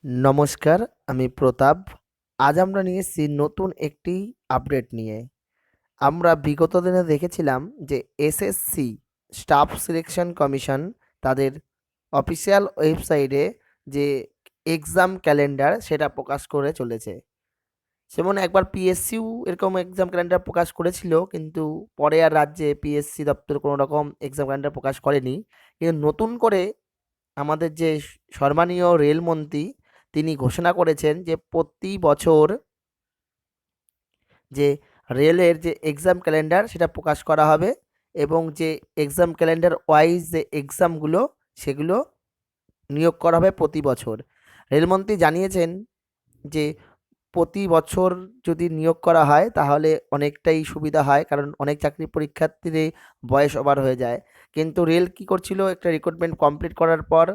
নমস্কার, আমি প্রতাপ। আজ আমরা নিয়ে এসেছি নতুন একটি আপডেট নিয়ে। আমরা বিগত দিনে দেখেছিলাম যে এসএসসি স্টাফ সিলেকশন কমিশন তাদের অফিসিয়াল ওয়েবসাইটে যে এক্সাম ক্যালেন্ডার সেটা প্রকাশ করে চলেছে। যেমন একবার পিএসসিও এরকম এক্সাম ক্যালেন্ডার প্রকাশ করেছিল, কিন্তু পরে আর রাজ্যে পিএসসি দপ্তর কোনো রকম এক্সাম ক্যালেন্ডার প্রকাশ করেনি। কিন্তু নতুন করে আমাদের যে সম্মানীয় রেলমন্ত্রী তিনি ঘোষণা করেছেন যে প্রতি বছর যে রেলের যে এক্সাম ক্যালেন্ডার সেটা প্রকাশ করা হবে, এবং যে এক্সাম ক্যালেন্ডার ওয়াইজ যে এক্সামগুলো সেগুলো নিয়োগ করা হবে প্রতি বছর। রেলমন্ত্রী জানিয়েছেন যে প্রতি বছর যদি নিয়োগ করা হয় তাহলে অনেকটাই সুবিধা হয়, কারণ অনেক চাকরি পরীক্ষার্থীদের বয়স ওভার হয়ে যায়। কিন্তু রেল কি করছিল, একটা রিক্রুটমেন্ট কমপ্লিট করার পর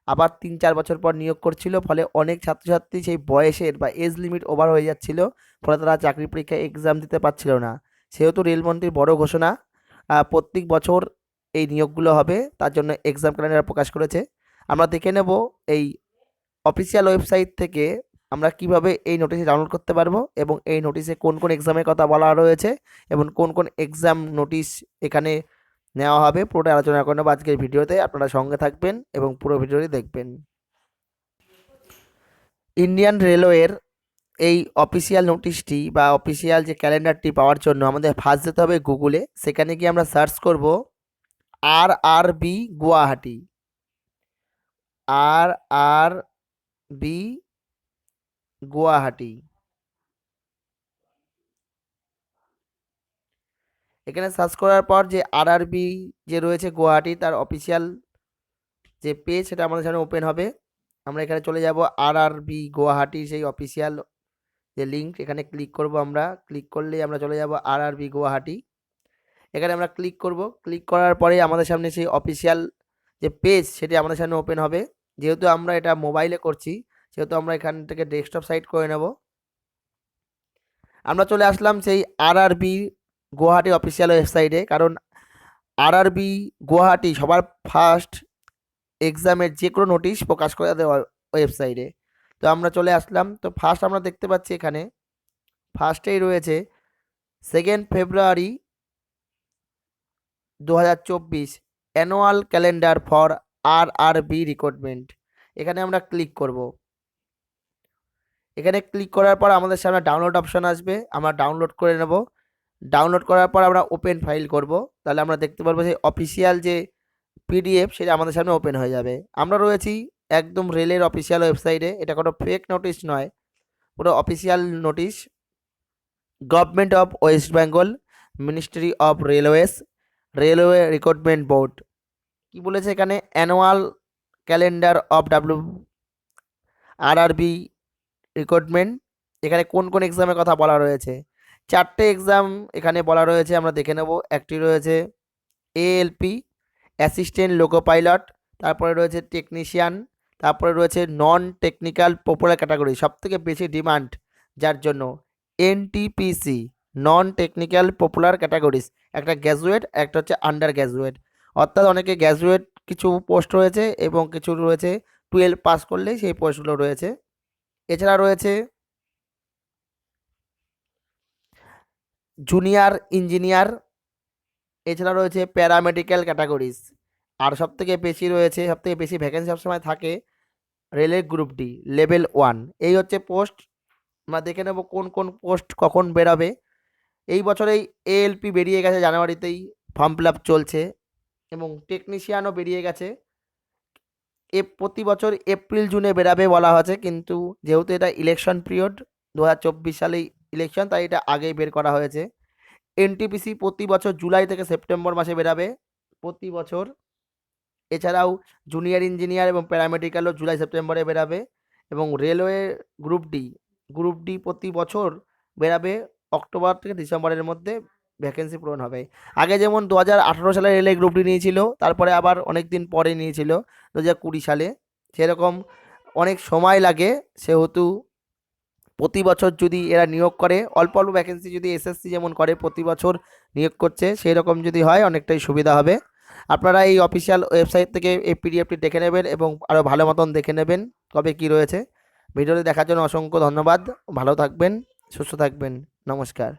আবার ৩-৪ বছর পর নিয়োগ করছিল, ফলে অনেক ছাত্রছাত্রী সেই বয়সের বা এজ লিমিট ওভার হয়ে যাচ্ছিল, ফলে তারা চাকরি পরীক্ষায় এক্সাম দিতে পারছিল না। সেহেতু রেলমন্ত্রীর বড় ঘোষণা, প্রত্যেক বছর এই নিয়োগগুলো হবে, তার জন্য এক্সাম ক্যালেন্ডার প্রকাশ করেছে। আমরা দেখে নেব এই অফিসিয়াল ওয়েবসাইট থেকে আমরা কিভাবে এই নোটিশ ডাউনলোড করতে পারবো, এবং এই নোটিশে কোন কোন এক্সামের কথা বলা রয়েছে এবং কোন কোন এক্সাম নোটিশ এখানে নেওয়া হবে, পুরোটা আলোচনা করে নেবো আজকের ভিডিওতে। আপনারা সঙ্গে থাকবেন এবং পুরো ভিডিওটি দেখবেন। ইন্ডিয়ান রেলওয়ের এই অফিসিয়াল নোটিশটি বা অফিসিয়াল যে ক্যালেন্ডারটি পাওয়ার জন্য আমাদের ফার্স্ট যেতে হবে গুগলে। সেখানে গিয়ে আমরা সার্চ করব RRB গুয়াহাটি, RRB গুয়াহাটি। এখানে সার্চ করার পর যে RRB যে রয়েছে গুয়াহাটি তার অফিসিয়াল যে পেজ সেটা আমাদের সামনে ওপেন হবে। আমরা এখানে চলে যাব RRB গুয়াহাটি সেই অফিসিয়াল যে লিঙ্ক, এখানে ক্লিক করব। আমরা ক্লিক করলেই আমরা চলে যাব RRB গুয়াহাটি। এখানে আমরা ক্লিক করব। ক্লিক করার পরে আমাদের সামনে সেই অফিসিয়াল যে পেজ সেটি আমাদের সামনে ওপেন হবে। যেহেতু আমরা এটা মোবাইলে করছি সেহেতু আমরা এখান থেকে ডেস্কটপ সাইট করে নেব। আমরা চলে আসলাম সেই RRB গুয়াহাটি অফিসিয়াল ওয়েবসাইটে, কারণ RRB গুয়াহাটি সবার ফার্স্ট এক্সামের যে কোনো নোটিশ প্রকাশ করে দেওয়া ওয়েবসাইটে। তো আমরা চলে আসলাম। তো ফার্স্ট আমরা দেখতে পাচ্ছি এখানে ফার্স্টেই রয়েছে 2 ফেব্রুয়ারি 2024 annual calendar for RRB recruitment. এখানে আমরা ক্লিক করব। এখানে ক্লিক করার পর আমাদের সামনে ডাউনলোড অপশন আসবে, আমরা ডাউনলোড করে নেব। ডাউনলোড করার পর আমরা ওপেন ফাইল করব, তাহলে আমরা দেখতে পারবো যে অফিসিয়াল যে পিডিএফ সেটা আমাদের সামনে ওপেন হয়ে যাবে। আমরা রয়েছি একদম রেলের অফিসিয়াল ওয়েবসাইটে, এটা কোনো ফেক নোটিশ নয়, পুরো official notice. Government of West Bengal, ministry of railways, railway recruitment board. কি বলেছে এখানে, annual calendar of RRB recruitment. এখানে কোন কোন এক্সামের কথা বলা রয়েছে, 4টে এক্সাম এখানে বলা রয়েছে, আমরা দেখে নেব। একটি রয়েছে ALP অ্যাসিস্ট্যান্ট লোকো পাইলট, তারপরে রয়েছে টেকনিশিয়ান, তারপরে রয়েছে নন টেকনিক্যাল পপুলার ক্যাটাগরি, সবথেকে বেশি ডিমান্ড যার জন্য NTPC non technical popular categories, একটা গ্র্যাজুয়েট একটা হচ্ছে আন্ডার গ্র্যাজুয়েট। অর্থাৎ অনেকে গ্র্যাজুয়েট কিছু পোস্ট রয়েছে এবং কিছু রয়েছে 12 পাস করলেই সেই পোস্টগুলো রয়েছে। এছাড়া রয়েছে জুনিয়র ইঞ্জিনিয়ার, এছাড়া রয়েছে প্যারামেডিক্যাল ক্যাটাগরিজ। আর সবথেকে বেশি রয়েছে, সবথেকে বেশি ভ্যাকেন্সি সবসময় থাকে রেলের গ্রুপ ডি লেভেল 1। এই হচ্ছে পোস্ট। আমরা দেখে নেব কোন কোন পোস্ট কখন বেরাবে। এই বছরেই ALP বেরিয়ে গেছে, জানুয়ারিতেই ফর্ম ফিল আপ চলছে, এবং টেকনিশিয়ানও বেরিয়ে গেছে। প্রতি বছর এপ্রিল জুনে বেরাবে বলা হয়েছে, কিন্তু যেহেতু এটা ইলেকশন পিরিয়ড 2024 সালেই ইলেকশন, তাই এটা আগেই বের করা হয়েছে। NTPC প্রতি বছর জুলাই থেকে সেপ্টেম্বর মাসে বেরাবে প্রতি বছর। এছাড়াও জুনিয়র ইঞ্জিনিয়ার এবং প্যারামেডিক্যালও জুলাই সেপ্টেম্বরে বেরাবে। এবং রেলওয়ে গ্রুপ ডি প্রতি বছর বেরাবে অক্টোবর থেকে ডিসেম্বরের মধ্যে, ভ্যাকেন্সি পূরণ হবে। আগে যেমন 2018 সালে রেলে গ্রুপ ডি নিয়েছিল, তারপরে আবার অনেক দিন পরে নিয়েছিল 2020 সালে, সেরকম অনেক সময় লাগে। সেহেতু প্রতি বছর যদি এরা নিয়োগ করে, অল্প অল্প ভ্যাকেন্সি যদি এসএসসি যেমন করে প্রতি বছর নিয়োগ করছে, সেই রকম যদি হয় অনেকটাই সুবিধা হবে। আপনারা এই অফিসিয়াল ওয়েবসাইট থেকে এই পিডিএফটি দেখে নেবেন এবং আরও ভালো মতন দেখে নেবেন কবে কি রয়েছে। ভিডিওটি দেখার জন্য অসংখ্য ধন্যবাদ। ভালো থাকবেন, সুস্থ থাকবেন। নমস্কার।